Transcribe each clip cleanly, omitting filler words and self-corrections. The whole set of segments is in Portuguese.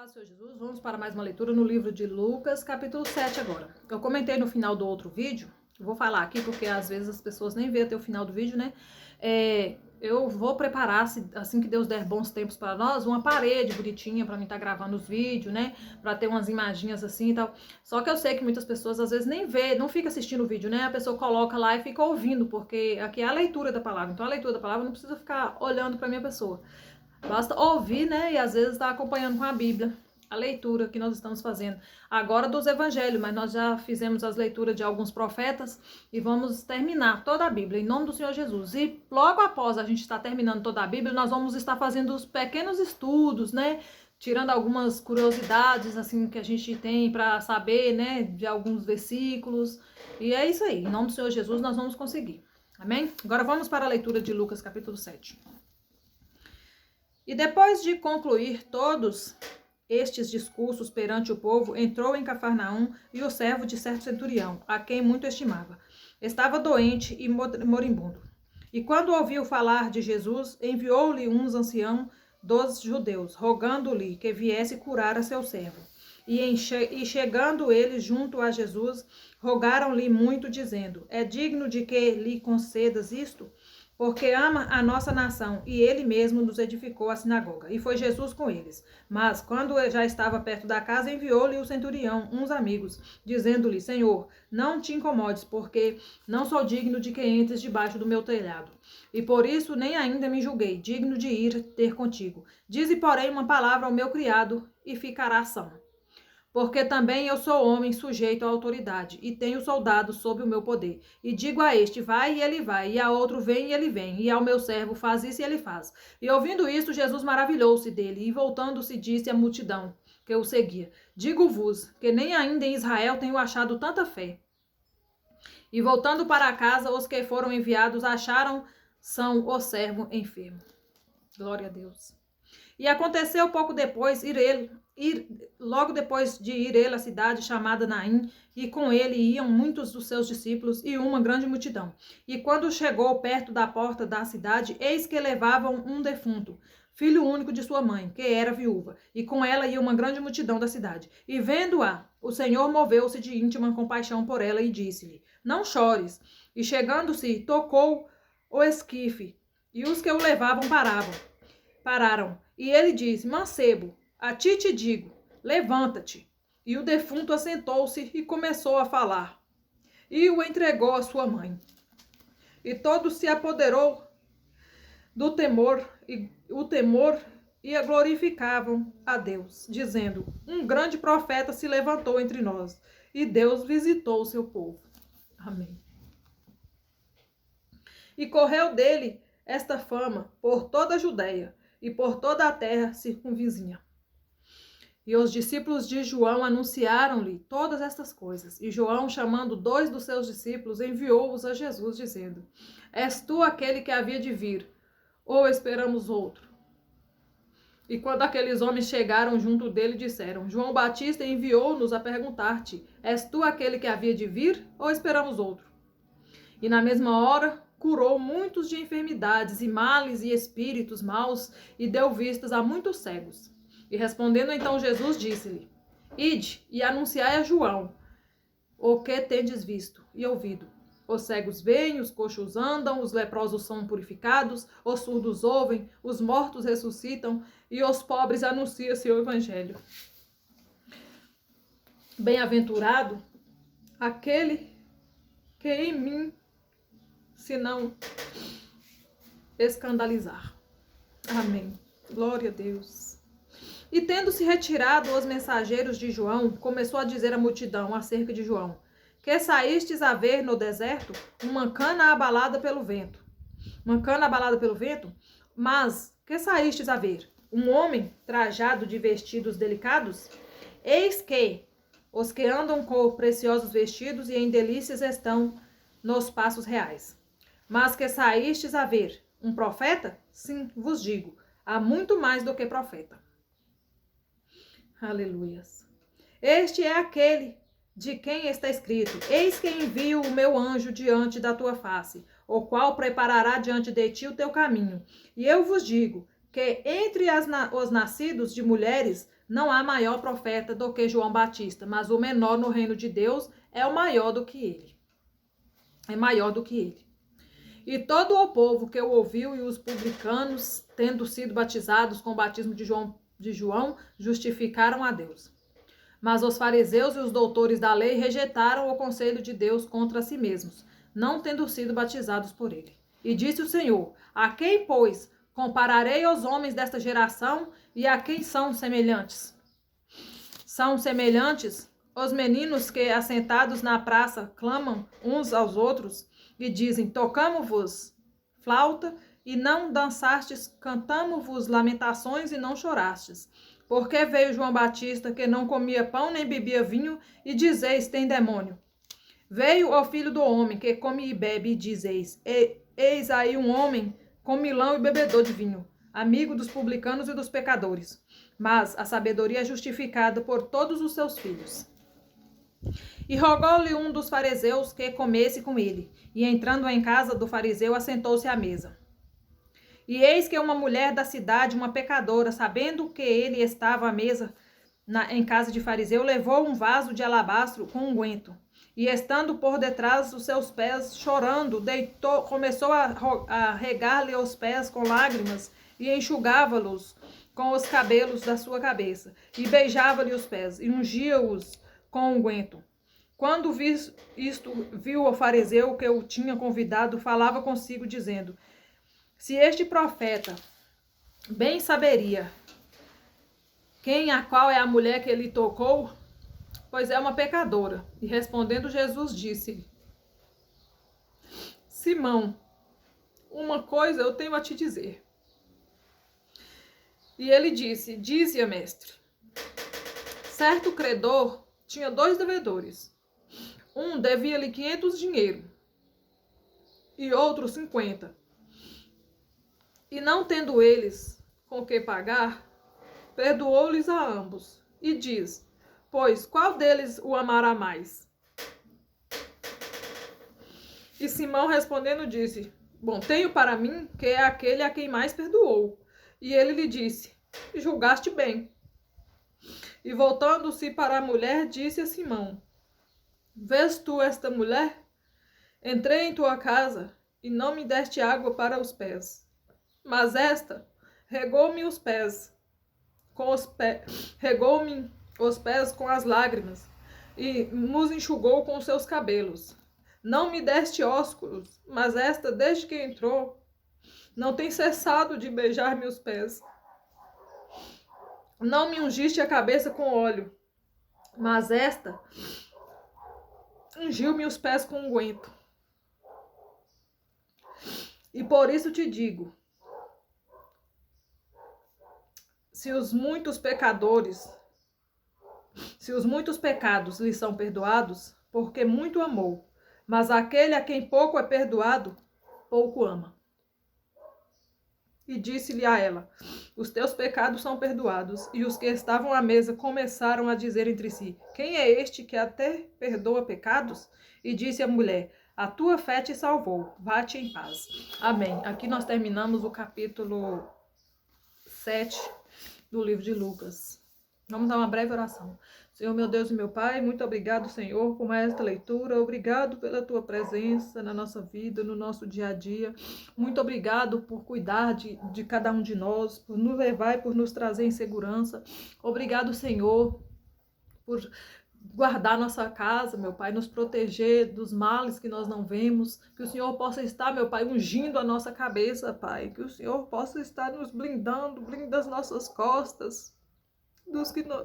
paz do Senhor Jesus, vamos para mais uma leitura no livro de Lucas, capítulo 7 agora. Eu comentei no final do outro vídeo, vou falar aqui porque às vezes as pessoas nem veem até o final do vídeo, né? Eu vou preparar, assim que Deus der bons tempos para nós, uma parede bonitinha para mim estar gravando os vídeos, né? Para ter umas imagens assim e tal. Só que eu sei que muitas pessoas às vezes nem vê, não fica assistindo o vídeo, né? A pessoa coloca lá e fica ouvindo, porque aqui é a leitura da palavra. Então a leitura da palavra não precisa ficar olhando para minha pessoa. Basta ouvir, né? E às vezes estar acompanhando com a Bíblia a leitura que nós estamos fazendo. Agora dos evangelhos, mas nós já fizemos as leituras de alguns profetas e vamos terminar toda a Bíblia, em nome do Senhor Jesus. E logo após a gente estar terminando toda a Bíblia, nós vamos estar fazendo os pequenos estudos, né? Tirando algumas curiosidades, assim, que a gente tem para saber, né? De alguns versículos. E é isso aí, em nome do Senhor Jesus nós vamos conseguir. Amém? Agora vamos para a leitura de Lucas, capítulo 7. E depois de concluir todos estes discursos perante o povo, entrou em Cafarnaum e o servo de certo centurião, a quem muito estimava. Estava doente e moribundo. E quando ouviu falar de Jesus, enviou-lhe uns anciãos dos judeus, rogando-lhe que viesse curar a seu servo. E chegando eles junto a Jesus, rogaram-lhe muito, dizendo: É digno de que lhe concedas isto? Porque ama a nossa nação, e ele mesmo nos edificou a sinagoga. E foi Jesus com eles. Mas, quando já estava perto da casa, enviou-lhe o centurião uns amigos, dizendo-lhe: Senhor, não te incomodes, porque não sou digno de que entres debaixo do meu telhado. E por isso nem ainda me julguei digno de ir ter contigo. Dize, porém, uma palavra ao meu criado, e ficará são. Porque também eu sou homem sujeito à autoridade, e tenho soldados sob o meu poder. E digo a este, vai, e ele vai, e a outro, vem, e ele vem, e ao meu servo, faz isso, e ele faz. E ouvindo isto, Jesus maravilhou-se dele, e voltando-se, disse à multidão que o seguia: Digo-vos, que nem ainda em Israel tenho achado tanta fé. E voltando para casa, os que foram enviados acharam são o servo enfermo. Glória a Deus. E aconteceu pouco depois, logo depois de ir ele à cidade chamada Naim, e com ele iam muitos dos seus discípulos e uma grande multidão. E quando chegou perto da porta da cidade, eis que levavam um defunto, filho único de sua mãe, que era viúva, e com ela ia uma grande multidão da cidade. E vendo-a, o Senhor moveu-se de íntima compaixão por ela e disse-lhe: Não chores. E chegando-se, tocou o esquife, e os que o levavam pararam. E ele disse: Mancebo, a ti te digo, levanta-te. E o defunto assentou-se e começou a falar. E o entregou à sua mãe. E todos se apoderou do temor, e a glorificavam a Deus, dizendo: Um grande profeta se levantou entre nós, e Deus visitou o seu povo. Amém. E correu dele esta fama por toda a Judeia e por toda a terra circunvizinha. E os discípulos de João anunciaram-lhe todas estas coisas. E João, chamando 2 dos seus discípulos, enviou-os a Jesus, dizendo: És tu aquele que havia de vir, ou esperamos outro? E quando aqueles homens chegaram junto dele, disseram: João Batista enviou-nos a perguntar-te: És tu aquele que havia de vir, ou esperamos outro? E na mesma hora curou muitos de enfermidades e males e espíritos maus, e deu vistas a muitos cegos. E respondendo então Jesus, disse-lhe: Ide e anunciai a João o que tendes visto e ouvido. Os cegos veem, os coxos andam, os leprosos são purificados, os surdos ouvem, os mortos ressuscitam, e os pobres anunciam seu evangelho. Bem-aventurado aquele que em mim se não escandalizar. Amém. Glória a Deus. E tendo-se retirado os mensageiros de João, começou a dizer à multidão acerca de João: Que saístes a ver no deserto uma cana abalada pelo vento. Uma cana abalada pelo vento? Mas que saístes a ver? Um homem trajado de vestidos delicados? Eis que os que andam com preciosos vestidos e em delícias estão nos passos reais. Mas que saístes a ver um profeta? Sim, vos digo, há muito mais do que profeta. Aleluias. Este é aquele de quem está escrito: Eis que envio o meu anjo diante da tua face, o qual preparará diante de ti o teu caminho. E eu vos digo que entre os nascidos de mulheres Não há maior profeta do que João Batista, mas o menor no reino de Deus é o maior do que ele. É maior do que ele. E todo o povo que o ouviu e os publicanos, tendo sido batizados com o batismo de João, justificaram a Deus. Mas os fariseus e os doutores da lei rejeitaram o conselho de Deus contra si mesmos, não tendo sido batizados por ele. E disse o Senhor: a quem, pois, compararei os homens desta geração e a quem são semelhantes? São semelhantes os meninos que, assentados na praça, clamam uns aos outros e dizem: tocamo-vos flauta e não dançastes, cantamo-vos lamentações e não chorastes. Porque veio João Batista, que não comia pão nem bebia vinho, e dizeis: tem demônio. Veio o Filho do Homem, que come e bebe, e dizeis: eis aí um homem comilão e bebedor de vinho, amigo dos publicanos e dos pecadores. Mas a sabedoria é justificada por todos os seus filhos. E rogou-lhe um dos fariseus que comesse com ele. E entrando em casa do fariseu, assentou-se à mesa. E eis que uma mulher da cidade, uma pecadora, sabendo que ele estava à mesa em casa de fariseu, levou um vaso de alabastro com unguento. E estando por detrás dos seus pés, chorando, começou a regar-lhe os pés com lágrimas e enxugava-los com os cabelos da sua cabeça. E beijava-lhe os pés e ungia-os com unguento. Quando viu o fariseu que o tinha convidado, falava consigo, dizendo: se este profeta bem saberia qual é a mulher que ele tocou, pois é uma pecadora. E respondendo Jesus disse: Simão, uma coisa eu tenho a te dizer. E ele disse: dize-a, mestre. Certo credor tinha 2 devedores. Um devia-lhe 500 dinheiro e outro 50. E não tendo eles com que pagar, perdoou-lhes a ambos. E diz: pois qual deles o amará mais? E Simão respondendo disse: bom, tenho para mim que é aquele a quem mais perdoou. E ele lhe disse: julgaste bem. E voltando-se para a mulher, disse a Simão: vês tu esta mulher? Entrei em tua casa e não me deste água para os pés. Mas esta regou-me os pés com as lágrimas e nos enxugou com os seus cabelos. Não me deste ósculos, mas esta, desde que entrou, não tem cessado de beijar-me os pés. Não me ungiste a cabeça com óleo, mas esta ungiu-me os pés com unguento. E por isso te digo, se os muitos pecados lhe são perdoados, porque muito amou, mas aquele a quem pouco é perdoado, pouco ama. E disse-lhe a ela: os teus pecados são perdoados. E os que estavam à mesa começaram a dizer entre si: quem é este que até perdoa pecados? E disse a mulher: a tua fé te salvou, vá-te em paz. Amém. Aqui nós terminamos o capítulo 7 do livro de Lucas. Vamos dar uma breve oração. Senhor, meu Deus e meu Pai, muito obrigado, Senhor, por mais esta leitura. Obrigado pela tua presença na nossa vida, no nosso dia a dia. Muito obrigado por cuidar de cada um de nós, por nos levar e por nos trazer em segurança. Obrigado, Senhor, por guardar nossa casa, meu Pai, nos proteger dos males que nós não vemos, que o Senhor possa estar, meu Pai, ungindo a nossa cabeça, Pai, que o Senhor possa estar nos blindando, blinda as nossas costas,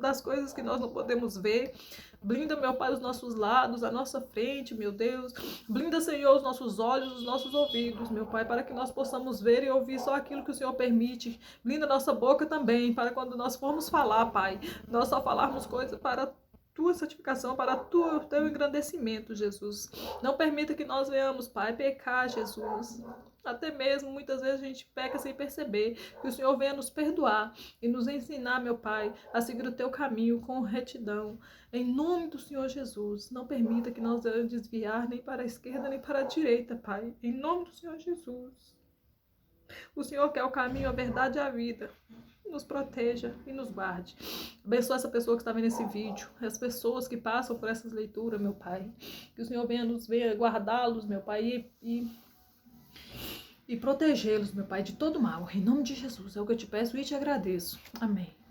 das coisas que nós não podemos ver. Blinda, meu Pai, os nossos lados, a nossa frente, meu Deus. Blinda, Senhor, os nossos olhos, os nossos ouvidos, meu Pai, para que nós possamos ver e ouvir só aquilo que o Senhor permite. Blinda nossa boca também, para quando nós formos falar, Pai, nós só falarmos coisas para tua santificação, para teu engrandecimento, Jesus. Não permita que nós venhamos, Pai, pecar, Jesus. Até mesmo, muitas vezes a gente peca sem perceber. Que o Senhor venha nos perdoar e nos ensinar, meu Pai, a seguir o teu caminho com retidão. Em nome do Senhor Jesus, não permita que nós venhamos desviar nem para a esquerda nem para a direita, Pai. Em nome do Senhor Jesus. O Senhor quer o caminho, a verdade e a vida. nos proteja e nos guarde. Abençoa essa pessoa que está vendo esse vídeo, as pessoas que passam por essas leituras, meu Pai. Que o Senhor venha guardá-los, meu Pai, e protegê-los, meu Pai, de todo mal. Em nome de Jesus, é o que eu te peço e te agradeço. Amém.